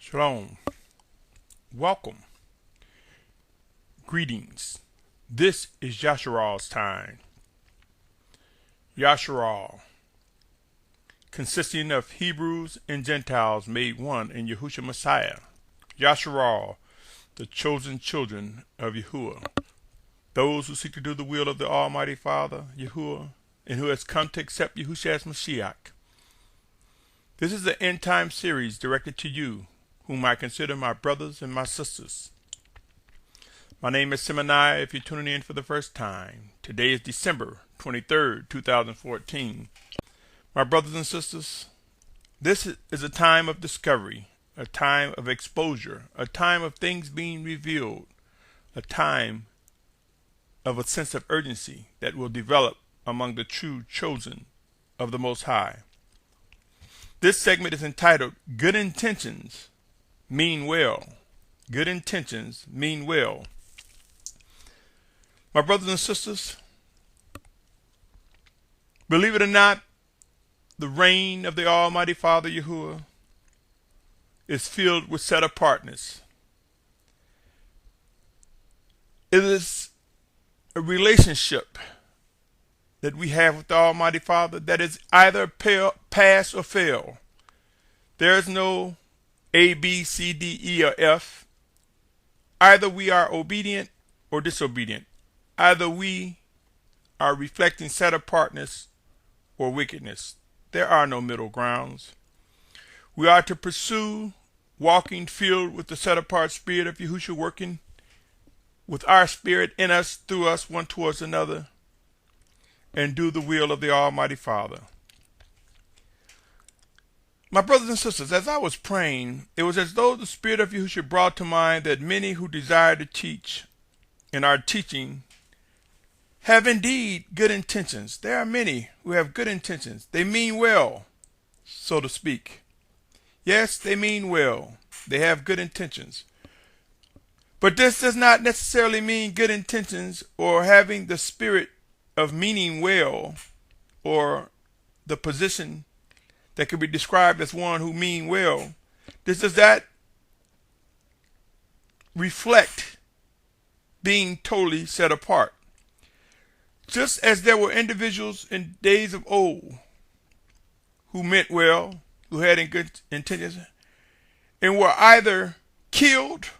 Shalom. Welcome. Greetings. This is Yashar'al's time. Yashar'al, consisting of Hebrews and Gentiles made one in Yahusha Messiah. Yashar'al, the chosen children of Yahuwah, those who seek to do the will of the Almighty Father, Yahuwah, and who has come to accept Yahusha as Mashiach. This is the end time series directed to you, whom I consider my brothers and my sisters. My name is Symmanayah if you're tuning in for the first time. Today is December 23rd, 2014. My brothers and sisters, this is a time of discovery, a time of exposure, a time of things being revealed, a time of a sense of urgency that will develop among the true chosen of the Most High. This segment is entitled, Good Intentions Mean Well. Good Intentions Mean Well. My brothers and sisters, believe it or not, the reign of the Almighty Father Yahuwah is filled with set-apartness. It is a relationship that we have with the Almighty Father that is either pass or fail. There is no A, B, C, D, E, or F. Either we are obedient or disobedient. Either we are reflecting set-apartness or wickedness. There are no middle grounds. We are to pursue walking filled with the set-apart Spirit of Yahusha, working with our spirit in us, through us, one towards another, and do the will of the Almighty Father. My brothers and sisters, as I was praying, it was as though the Spirit of Yahusha brought to mind that many who desire to teach and are teaching have indeed good intentions. There are many who have good intentions. They mean well, so to speak. Yes, they mean well. They have good intentions. But this does not necessarily mean good intentions or having the spirit of meaning well, or the position that could be described as one who mean well. Does that reflect being totally set apart? Just as there were individuals in days of old who meant well, who had good intentions, and were either killed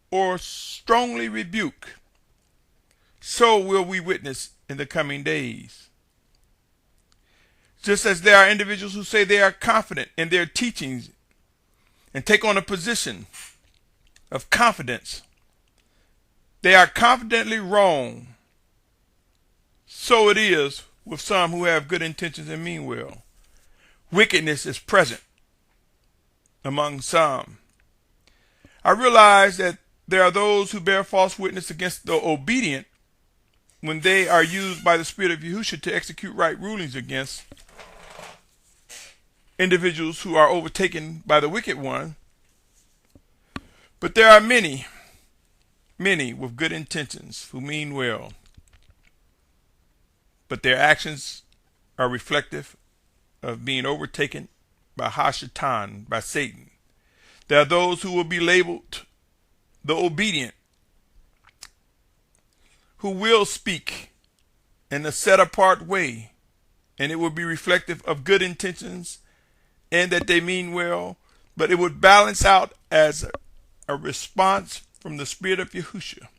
or strongly rebuked, so will we witness in the coming days. Just as there are individuals who say they are confident in their teachings and take on a position of confidence, they are confidently wrong. So it is with some who have good intentions and mean well. Wickedness is present among some. I realize that there are those who bear false witness against the obedient when they are used by the Spirit of Yahusha to execute right rulings against individuals who are overtaken by the wicked one. But there are many with good intentions who mean well, but their actions are reflective of being overtaken by Hashatan, by Satan. There are those who will be labeled the obedient, who will speak in a set-apart way, and it will be reflective of good intentions and that they mean well, but it would balance out as a response from the Spirit of Yahusha.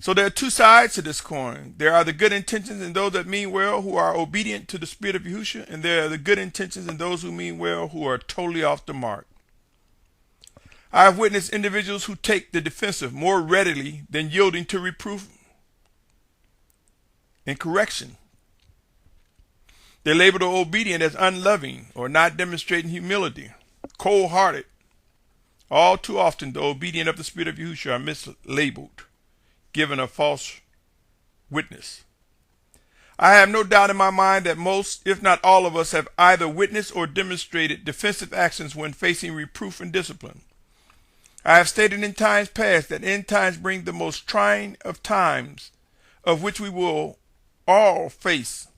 So there are two sides to this coin. There are the good intentions in those that mean well, who are obedient to the Spirit of Yahusha, and there are the good intentions in those who mean well, who are totally off the mark. I have witnessed individuals who take the defensive more readily than yielding to reproof and correction. They label the obedient as unloving or not demonstrating humility, cold-hearted. All too often, the obedient of the Spirit of Yahusha are mislabeled, given a false witness. I have no doubt in my mind that most, if not all of us, have either witnessed or demonstrated defensive actions when facing reproof and discipline. I have stated in times past that end times bring the most trying of times, of which we will all face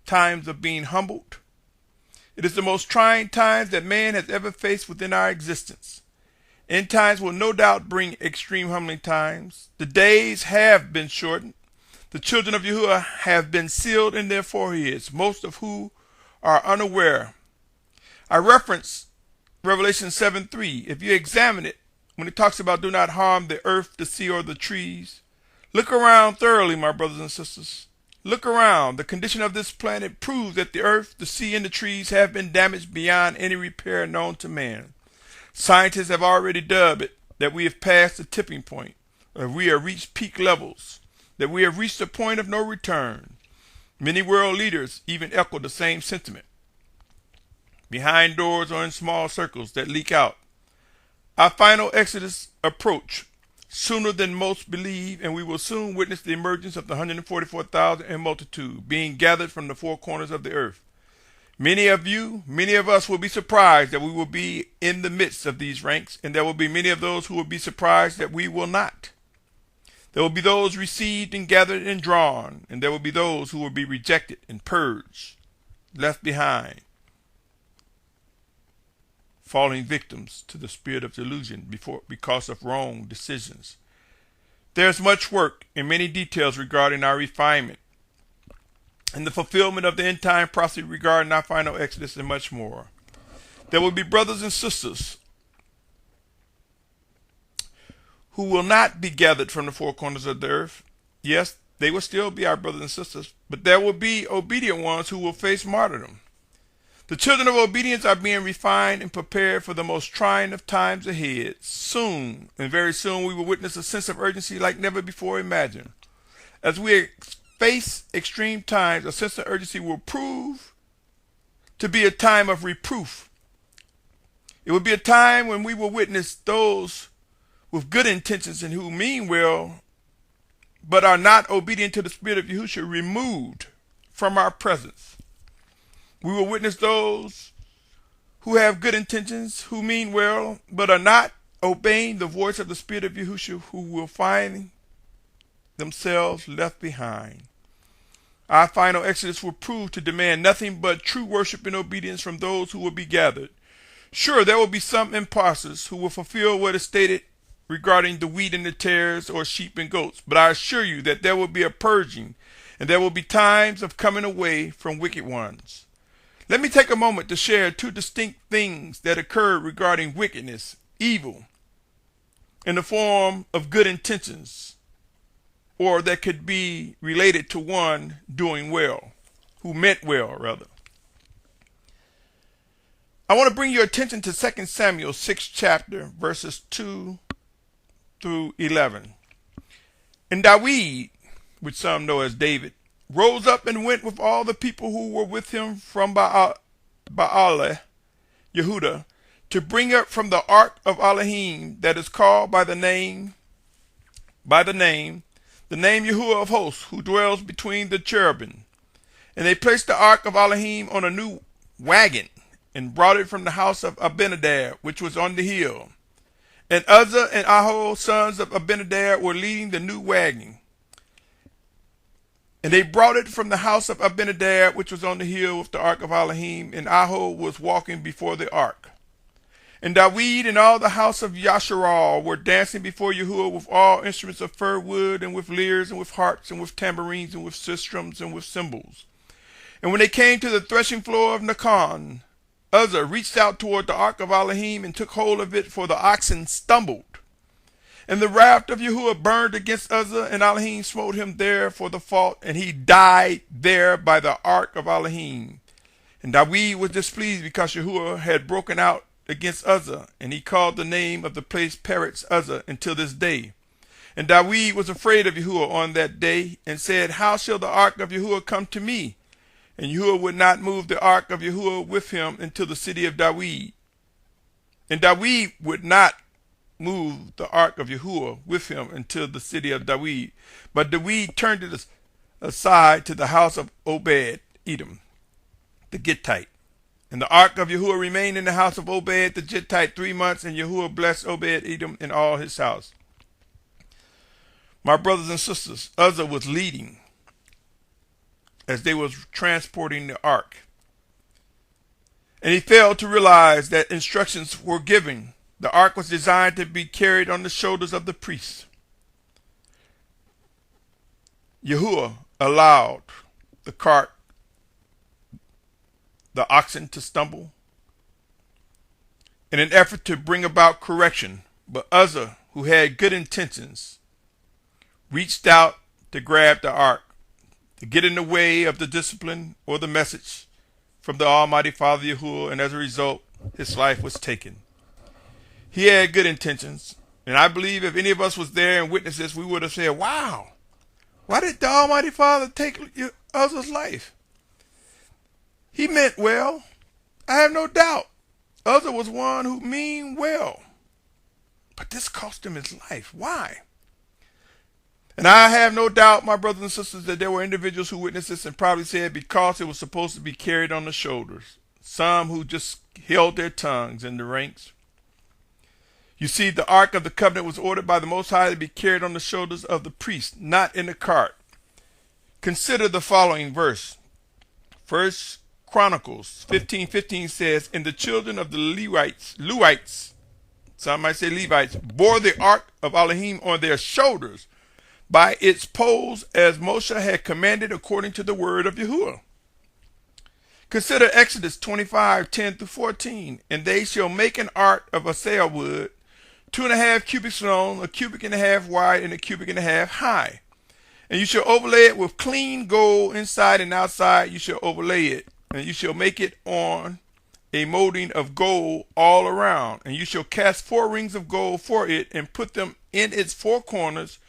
times of being humbled It is the most trying times that man has ever faced within our existence. End times will no doubt bring extreme humbling times. The days have been shortened. The children of Yahuwah have been sealed in their foreheads, most of who are unaware. I reference Revelation 7:3. If you examine it, when it talks about do not harm the earth, the sea, or the trees, look around thoroughly, my brothers and sisters. Look around. The condition of this planet proves that the earth, the sea, and the trees have been damaged beyond any repair known to man. Scientists have already dubbed it that we have passed the tipping point, or we have reached peak levels, that we have reached a point of no return. Many world leaders even echo the same sentiment. Behind doors or in small circles that leak out. Our final exodus approach sooner than most believe, and we will soon witness the emergence of the 144,000 in multitude being gathered from the four corners of the earth. Many of us will be surprised that we will be in the midst of these ranks, and there will be many of those who will be surprised that we will not. There will be those received and gathered and drawn, and there will be those who will be rejected and purged, left behind, falling victims to the spirit of delusion because of wrong decisions. There is much work and many details regarding our refinement and the fulfillment of the end time prophecy regarding our final exodus and much more. There will be brothers and sisters who will not be gathered from the four corners of the earth. Yes, they will still be our brothers and sisters, but there will be obedient ones who will face martyrdom. The children of obedience are being refined and prepared for the most trying of times ahead. Soon, and very soon, we will witness a sense of urgency like never before imagined. As we face extreme times, a sense of urgency will prove to be a time of reproof. It will be a time when we will witness those with good intentions and who mean well, but are not obedient to the Spirit of Yahusha removed from our presence. We will witness those who have good intentions, who mean well, but are not obeying the voice of the Spirit of Yahusha, who will find themselves left behind. Our final exodus will prove to demand nothing but true worship and obedience from those who will be gathered. Sure, there will be some impostors who will fulfill what is stated regarding the wheat and the tares, or sheep and goats, but I assure you that there will be a purging, and there will be times of coming away from wicked ones. Let me take a moment to share two distinct things that occurred regarding wickedness, evil, in the form of good intentions, or that could be related to one doing well, who meant well, rather. I want to bring your attention to 2 Samuel 6th chapter, verses 2 through 11. And David, which some know as David, rose up and went with all the people who were with him from Baale, Yehuda, to bring up from the ark of Elohim that is called by the name Yahuwah of hosts, who dwells between the cherubim. And they placed the ark of Elohim on a new wagon and brought it from the house of Abinadab, which was on the hill. And Uzzah and Ahio, sons of Abinadab, were leading the new wagon. And they brought it from the house of Abinadab, which was on the hill, with the ark of Elohim, and Ahio was walking before the ark. And David and all the house of Yashar'al were dancing before Yahuwah with all instruments of fir wood, and with lyres, and with harps, and with tambourines, and with sistrums, and with cymbals. And when they came to the threshing floor of Nakon, Uzzah reached out toward the ark of Elohim and took hold of it, for the oxen stumbled. And the wrath of Yahuwah burned against Uzzah, and Elohim smote him there for the fault, and he died there by the ark of Elohim. And David was displeased because Yahuwah had broken out against Uzzah, and he called the name of the place Peretz Uzzah until this day. And David was afraid of Yahuwah on that day, and said, How shall the ark of Yahuwah come to me? And Yahuwah would not move the ark of Yahuwah with him into the city of David. And David would not move the ark of Yahuwah with him into the city of David. But David turned it aside to the house of Obed-Edom, the Gittite. And the ark of Yahuwah remained in the house of Obed the Gittite 3 months, and Yahuwah blessed Obed-Edom and all his house. My brothers and sisters, Uzzah was leading as they was transporting the ark. And he failed to realize that instructions were given. The ark was designed to be carried on the shoulders of the priests. Yahuwah allowed the cart, the oxen to stumble in an effort to bring about correction. But Uzzah, who had good intentions, reached out to grab the ark, to get in the way of the discipline or the message from the Almighty Father Yahuwah, and as a result, his life was taken. He had good intentions, and I believe if any of us was there and witnessed this, we would have said, wow, why did the Almighty Father take Uzzah's life? He meant well. I have no doubt. Uzzah was one who meant well. But this cost him his life. Why? And I have no doubt, my brothers and sisters, that there were individuals who witnessed this and probably said because it was supposed to be carried on the shoulders. Some who just held their tongues in the ranks. You see, the Ark of the Covenant was ordered by the Most High to be carried on the shoulders of the priest, not in a cart. Consider the following verse. 1 Chronicles 15:15 says, and the children of the Levites, some might say Levites, bore the Ark of Elohim on their shoulders by its poles as Moshe had commanded according to the word of Yahuwah. Consider Exodus 25:10-14. And they shall make an ark of acacia wood, 2.5 cubits long, 1.5 cubits wide, and 1.5 cubits high. And you shall overlay it with clean gold inside and outside. You shall overlay it, and you shall make it on a molding of gold all around. And you shall cast 4 rings of gold for it, and put them in its 4 corners,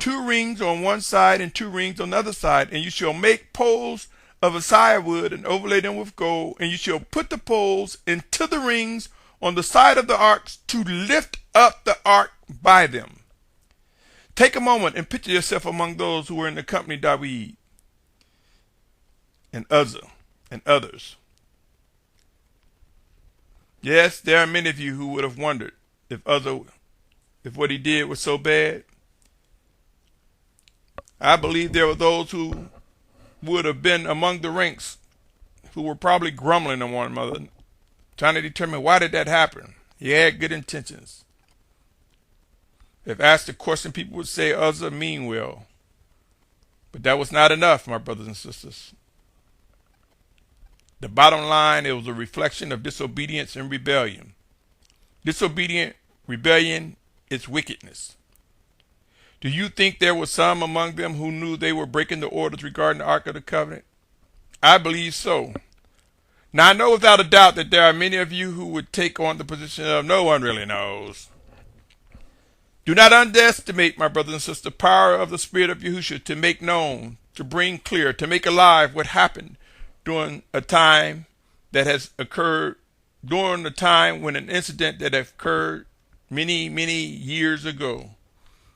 2 rings on one side and 2 rings on the other side. And you shall make poles of acacia wood and overlay them with gold. And you shall put the poles into the rings on the side of the arks to lift up the ark by them. Take a moment and picture yourself among those who were in the company of David and Uzzah and others. Yes, there are many of you who would have wondered if what he did was so bad. I believe there were those who would have been among the ranks who were probably grumbling on one another, trying to determine why did that happen. He had good intentions. If asked the question, people would say Uzzah mean well. But that was not enough, my brothers and sisters. The bottom line, it was a reflection of disobedience and rebellion. Disobedient rebellion is wickedness. Do you think there were some among them who knew they were breaking the orders regarding the Ark of the Covenant? I believe so. Now I know without a doubt that there are many of you who would take on the position of no one really knows. Do not underestimate, my brothers and sisters, the power of the Spirit of Yahusha to make known, to bring clear, to make alive what happened during a time that has occurred, during the time when an incident that occurred many, many years ago.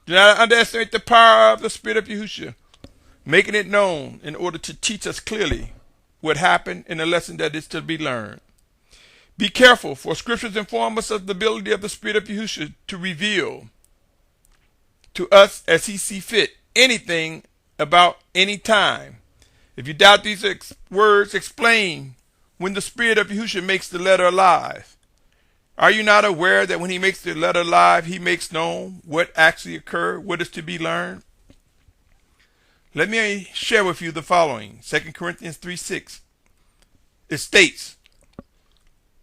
Do not underestimate the power of the Spirit of Yahusha, making it known in order to teach us clearly what happened in a lesson that is to be learned. Be careful, for scriptures inform us of the ability of the Spirit of Yahusha to reveal to us as he see fit anything about any time. If you doubt these words, explain when the Spirit of Yahusha makes the letter alive. Are you not aware that when he makes the letter alive, he makes known what actually occurred, what is to be learned? Let me share with you the following. 2 Corinthians 3:6. It states,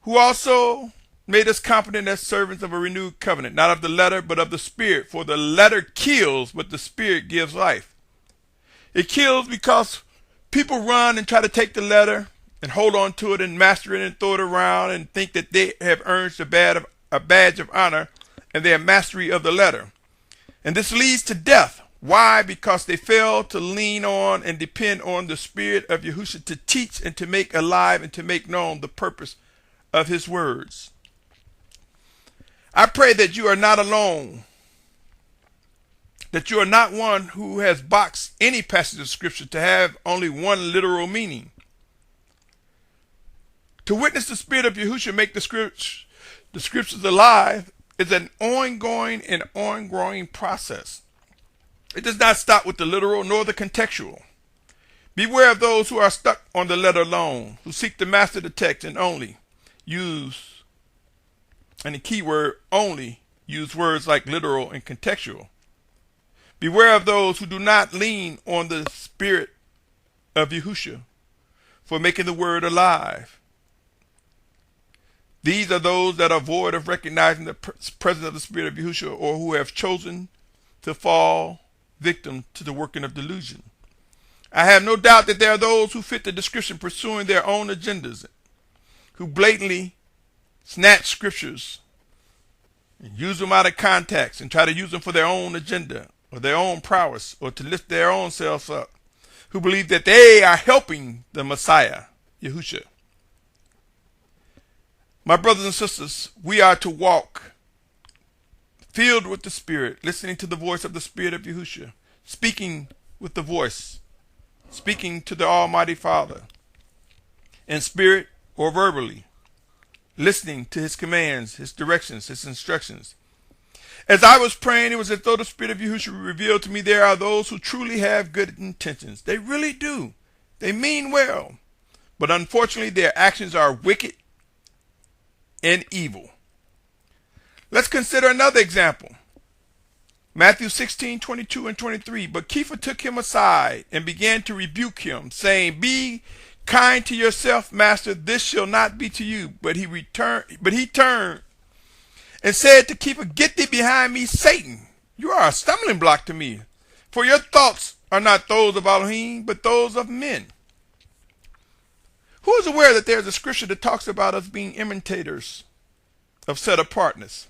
who also made us confident as servants of a renewed covenant, not of the letter, but of the Spirit. For the letter kills, but the Spirit gives life. It kills because people run and try to take the letter and hold on to it and master it and throw it around and think that they have earned a badge of honor and their mastery of the letter. And this leads to death. Why? Because they fail to lean on and depend on the Spirit of Yahusha to teach and to make alive and to make known the purpose of his words. I pray that you are not alone, that you are not one who has boxed any passage of Scripture to have only one literal meaning. To witness the Spirit of Yahusha make the Scriptures alive is an ongoing and ongoing process. It does not stop with the literal nor the contextual. Beware of those who are stuck on the letter alone, who seek to master the text and only. use, and the key word only, use words like literal and contextual. Beware of those who do not lean on the Spirit of Yahusha for making the word alive. These are those that are void of recognizing the presence of the Spirit of Yahusha, or who have chosen to fall victim to the working of delusion. I have no doubt that there are those who fit the description pursuing their own agendas, who blatantly snatch scriptures and use them out of context and try to use them for their own agenda or their own prowess or to lift their own selves up, who believe that they are helping the Messiah, Yahusha. My brothers and sisters, we are to walk filled with the Spirit, listening to the voice of the Spirit of Yahusha, speaking with the voice, speaking to the Almighty Father in spirit or verbally, listening to his commands, his directions, his instructions. As I was praying, it was as though the Spirit of Yahusha revealed to me there are those who truly have good intentions. They really do. They mean well. But unfortunately, their actions are wicked and evil. Let's consider another example. Matthew 16:22 and 23. But Kepha took him aside and began to rebuke him, saying, Be kind to yourself, master, this shall not be to you. But he turned and said to Kepha, Get thee behind me, Satan. You are a stumbling block to me. For your thoughts are not those of Elohim, but those of men. Who is aware that there is a scripture that talks about us being imitators of set-apartness?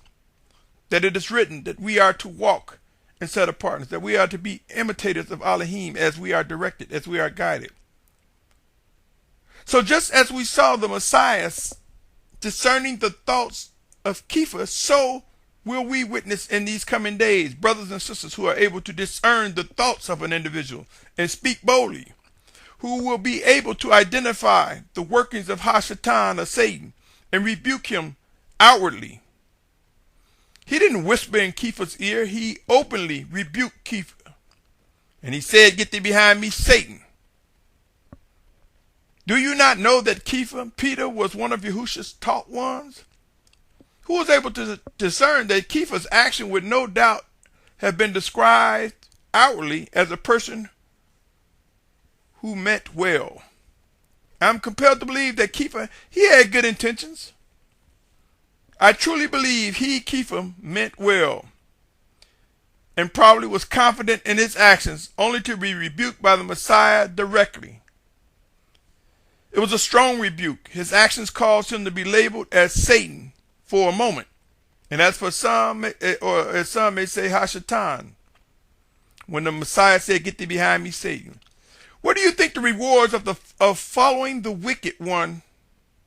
That it is written that we are to walk in set-apartness, that we are to be imitators of Elohim as we are directed, as we are guided. So just as we saw the Messiah discerning the thoughts of Kepha, so will we witness in these coming days brothers and sisters who are able to discern the thoughts of an individual and speak boldly, who will be able to identify the workings of Hashatan, or Satan, and rebuke him outwardly. He didn't whisper in Kepha's ear, he openly rebuked Kepha. And he said, Get thee behind me, Satan. Do you not know that Kepha, Peter, was one of Yahusha's taught ones? Who was able to discern that Kepha's action would no doubt have been described outwardly as a person who meant well? I'm compelled to believe that Kepha, he had good intentions. I truly believe he, Kepha, meant well and probably was confident in his actions, only to be rebuked by the Messiah directly. It was a strong rebuke. His actions caused him to be labeled as Satan for a moment. And as for some, or as some may say, Hashatan, when the Messiah said, Get thee behind me, Satan. What do you think the rewards of following the wicked one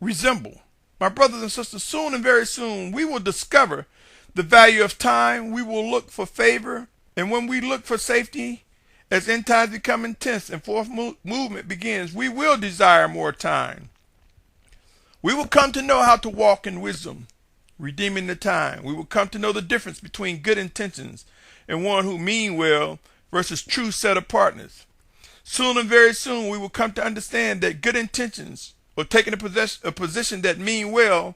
resemble? My brothers and sisters, soon and very soon, we will discover the value of time. We will look for favor. And when we look for safety, as end times become intense and fourth movement begins, we will desire more time. We will come to know how to walk in wisdom, redeeming the time. We will come to know the difference between good intentions and one who mean well versus true set-apartness. Soon and very soon, we will come to understand that good intentions, or taking a position that mean well,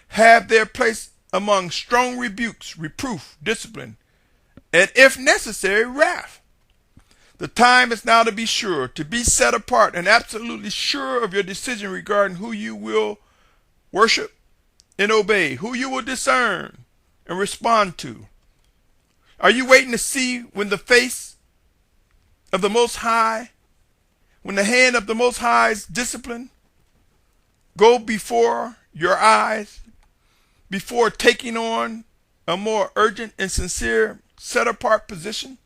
have their place among strong rebukes, reproof, discipline, and if necessary, wrath. The time is now to be sure, to be set apart and absolutely sure of your decision regarding who you will worship and obey, who you will discern and respond to. Are you waiting to see when the face of the Most High, when the hand of the Most High's discipline go before your eyes, before taking on a more urgent and sincere set-apart position?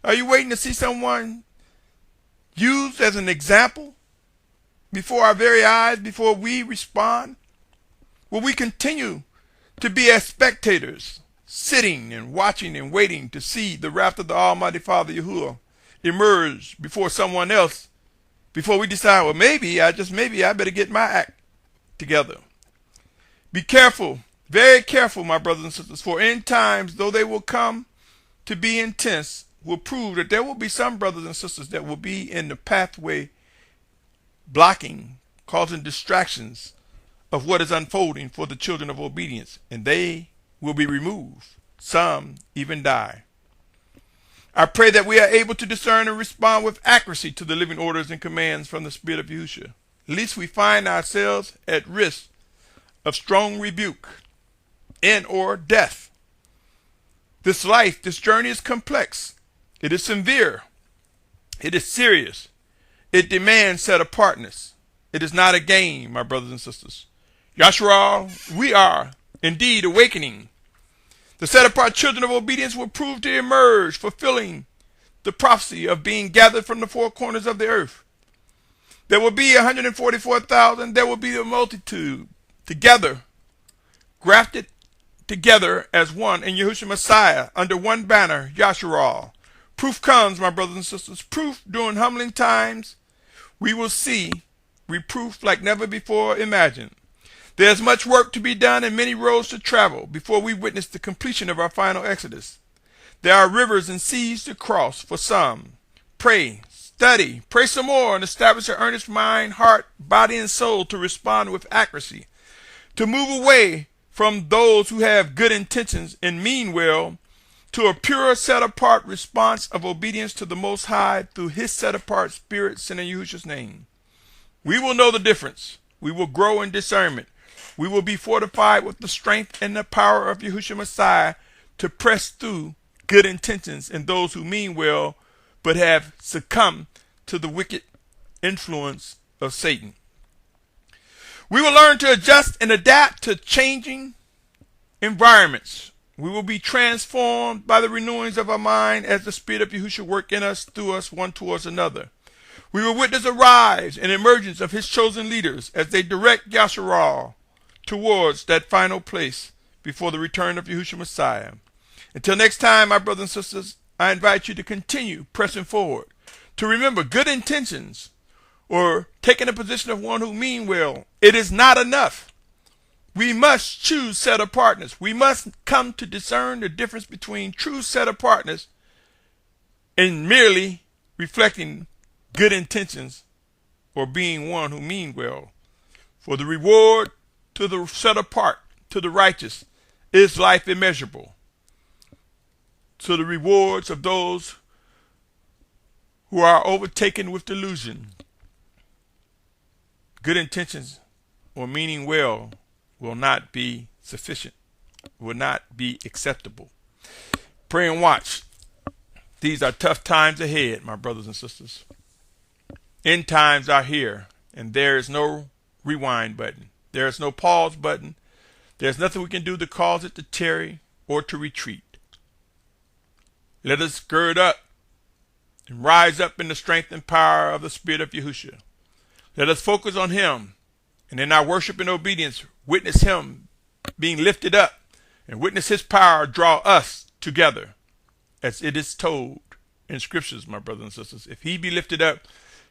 Are you waiting to see someone used as an example before our very eyes, before we respond? Will we continue to be as spectators, sitting and watching and waiting to see the wrath of the Almighty Father Yahuwah emerge before someone else, before we decide, well, maybe I better get my act together? Be careful, very careful, my brothers and sisters, for end times, though they will come to be intense, will prove that there will be some brothers and sisters that will be in the pathway, blocking, causing distractions of what is unfolding for the children of obedience, and they will be removed. Some even die. I pray that we are able to discern and respond with accuracy to the living orders and commands from the Spirit of Yahusha, lest we find ourselves at risk of strong rebuke and or death. This life, this journey is complex. It is severe. It is serious. It demands set-apartness. It is not a game, my brothers and sisters. Yashar'al, we are indeed awakening. The set-apart children of obedience will prove to emerge, fulfilling the prophecy of being gathered from the four corners of the earth. There will be 144,000. There will be a multitude together, grafted together as one in Yahusha Messiah under one banner, Yashar'al. Proof comes, my brothers and sisters. Proof during humbling times. We will see reproof like never before imagined. There's much work to be done and many roads to travel before we witness the completion of our final exodus. There are rivers and seas to cross for some. Pray, study, pray some more, and establish an earnest mind, heart, body, and soul to respond with accuracy. To move away from those who have good intentions and mean well to a pure, set-apart response of obedience to the Most High through His set-apart Spirit sent in Yahusha's name. We will know the difference. We will grow in discernment. We will be fortified with the strength and the power of Yahusha Messiah to press through good intentions in those who mean well but have succumbed to the wicked influence of Satan. We will learn to adjust and adapt to changing environments. We will be transformed by the renewings of our mind as the Spirit of Yahusha work in us, through us, one towards another. We will witness a rise and emergence of His chosen leaders as they direct Yashar'al towards that final place before the return of Yahusha Messiah. Until next time, my brothers and sisters, I invite you to continue pressing forward, to remember good intentions or taking a position of one who mean well. It is not enough. We must choose set-apartness. We must come to discern the difference between true set-apartness and merely reflecting good intentions or being one who mean well. For the reward to the set-apart, to the righteous, is life immeasurable. To the rewards of those who are overtaken with delusion, good intentions or meaning well will not be sufficient, will not be acceptable. Pray and watch. These are tough times ahead, my brothers and sisters. End times are here, and there is no rewind button. There is no pause button. There's nothing we can do to cause it to tarry or to retreat. Let us gird up and rise up in the strength and power of the Spirit of Yahusha. Let us focus on Him, and in our worship and obedience, witness Him being lifted up, and witness His power draw us together, as it is told in Scriptures, my brothers and sisters. If He be lifted up,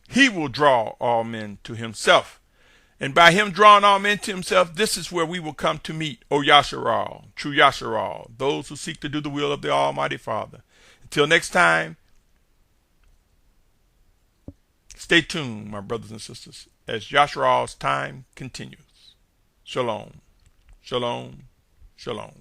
He will draw all men to Himself. And by Him drawing all men to Himself, this is where we will come to meet, O Yashar'al, true Yashar'al, those who seek to do the will of the Almighty Father. Until next time, stay tuned, my brothers and sisters, as Yashar'al's time continues. Shalom, shalom, shalom.